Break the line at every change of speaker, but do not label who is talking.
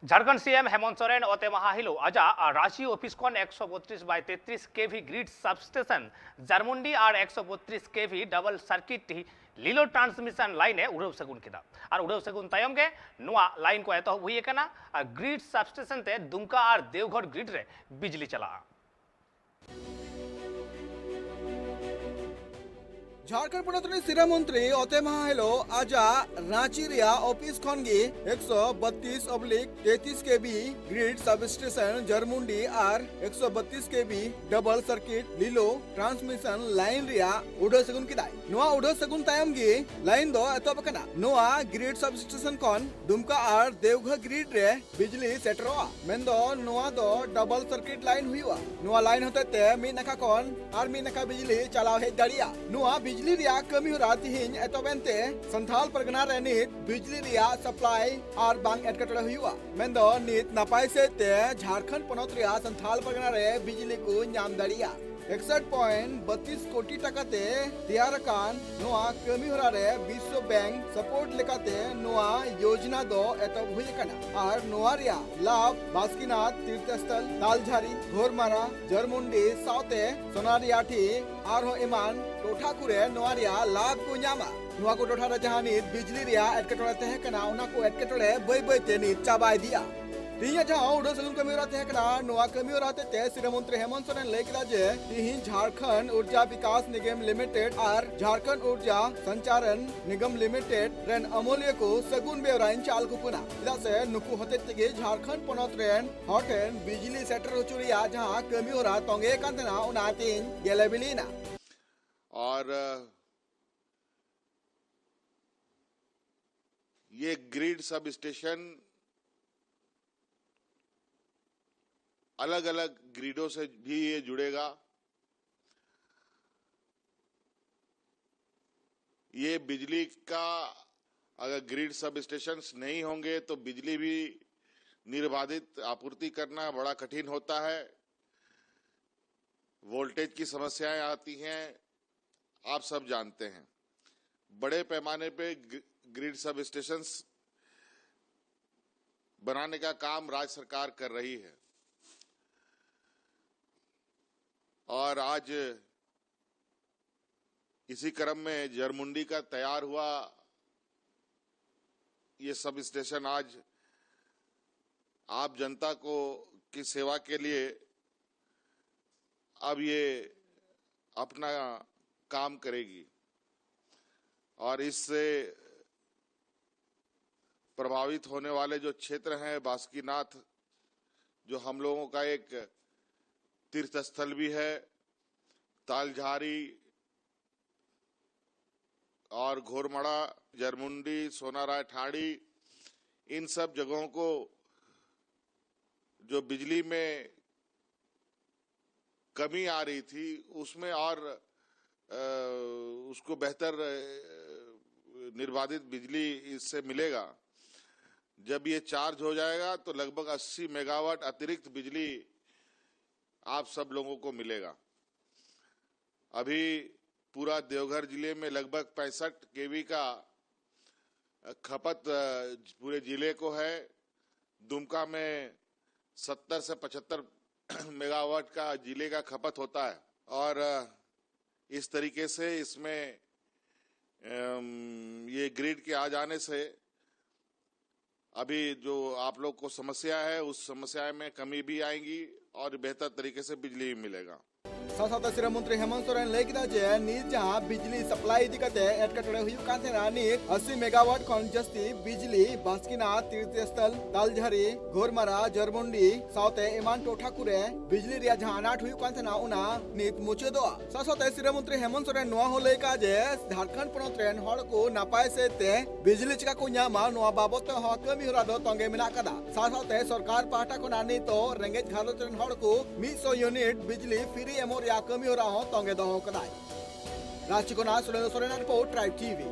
Jharkhand CM Hemant Soren ओते माहा हिलो आजा रांची ऑफिस खन 132/33 केवी ग्रिड सबस्टेशन जारमुंडी और 132 केवी डबल सर्किट लीलो ट्रांसमिशन लाइन उड़ाव सगुन किदा और उड़ाव सगुन तायम के नुआ लाइन को एतो हुई कना ग्रिड सबस्टेशन ते दुमका और देवघर ग्रिड रे बिजली चला।
झारखंड पनतनी सिरा मंत्री ओते महाहेलो आजा रांची रिया ऑफिस खनगी 132/33 केबी ग्रिड सबस्टेशन जरमुंडी और 132 केबी डबल सर्किट लीलो ट्रांसमिशन लाइन रिया उड़ो सगुन किदाय नोआ उड़ो सगुन तायम गी लाइन दो एतोब कना नोआ ग्रिड सबस्टेशन खन दुमका और देवघर ग्रिड रे बिजली सेटरोआ मेंदो नोआ दो डबल सर्किट लाइन हुआ नोआ लाइन होते ते मी नखा खन और मी नखा बिजली चलाव हे दाड़िया नोआ बिजली रिया कमी हो राती हिन एतोबेंते संथाल परगना रे नित बिजली रिया सप्लाई और बांग एटकटड़ा हुआ मेंदो नित नपाय से ते झारखंड पनत रिया संथाल परगना रे बिजली को नाम दाड़िया 61.32 कोटी टकाते तैयार कान नोआ कमी होरा रे विश्व बैंक सपोर्ट लेकाते नोआ योजना दो एतब हुई कना और नोआ रिया लाभ बास्किनाथ तीर्थस्थल तालझारी घोरमारा जरमुंडी साउते सोनारियाठी और हो इमान टोठा कुरे नोआ रिया लाभ को न्यामा नोआ को टोठा रे जहानी बिजली रिया एटकटोड़े तहे कना उना को एटकटोड़े बय बय ते नि चाबाय दिया तीन जहां उड़ो सगुन कमी होरा तहे कना नोआ कमी होरा ते सिरा मंत्री हेमंत सोरेन लय किदा जे तीन झारखंड ऊर्जा विकास निगम लिमिटेड और झारखंड ऊर्जा संचारण निगम लिमिटेड रेन अमूल्य को सगुन बेवराइन चाल को पुना इदा से नुकु होते तेगे झारखंड पनत रेन हॉटेन बिजली सेक्टर उचुरिया जहां कमी होरा तोंगे कांतना उना तीन गेलेबिलीना
और ये ग्रिड सब स्टेशन अलग अलग ग्रिडों से भी ये जुड़ेगा। ये बिजली का अगर ग्रिड सब स्टेशंस नहीं होंगे तो बिजली भी निर्बाधित आपूर्ति करना बड़ा कठिन होता है। वोल्टेज की समस्याएं आती हैं, आप सब जानते हैं। बड़े पैमाने पे ग्रिड सब स्टेशंस बनाने का काम राज्य सरकार कर रही है और आज इसी क्रम में जरमुंडी का तैयार हुआ ये सब स्टेशन आज आप जनता को की सेवा के लिए अब ये अपना काम करेगी और इससे प्रभावित होने वाले जो क्षेत्र हैं बास्कीनाथ जो हम लोगों का एक तीर्थ स्थल भी है, तालझारी और घोरमड़ा जरमुंडी सोनाराय ठाड़ी इन सब जगहों को जो बिजली में कमी आ रही थी उसमें और उसको बेहतर निर्बाधित बिजली इससे मिलेगा। जब ये चार्ज हो जाएगा तो लगभग 80 मेगावाट अतिरिक्त बिजली आप सब लोगों को मिलेगा। अभी पूरा देवघर जिले में लगभग 65 केवी का खपत पूरे जिले को है। दुमका में 70 से 75 मेगावाट का जिले का खपत होता है और इस तरीके से इसमें ये ग्रिड के आ जाने से अभी जो आप लोग को समस्या है उस समस्या में कमी भी आएगी और बेहतर तरीके से बिजली भी मिलेगा।
साथ सिरा मंत्री हेमंत सोरेन लय किदा जे नीत जहां बिजली सप्लाई दिकते एटकटोड़े हुई कांथेना नीत 80 मेगावाट खन जस्ती बिजली बास्कीनाथ तीर्थस्थल तालझारी घोरमारा जरमुंडी साउते इमान टोठा कुरे बिजली रिया जहां अनाट हुई कांथेना उना नीत मुचे दो साथ सिरा मंत्री हेमंत सोरेन नोआ हो लय का जे झारखंड पनत रेन हड़ को नापाय से ते बिजली चिका को न्यामा नोआ बाबत हो कमी होरा दो तंगे मिना कदा साथ सरकार पाहटा को नानी तो रेंगेज घारों रेन हड़ को 100 यूनिट बिजली फ्री एमोर या कमी हो रहा हो तोंगे दो कदाई रांची को ना Surendra Soren report tribe TV.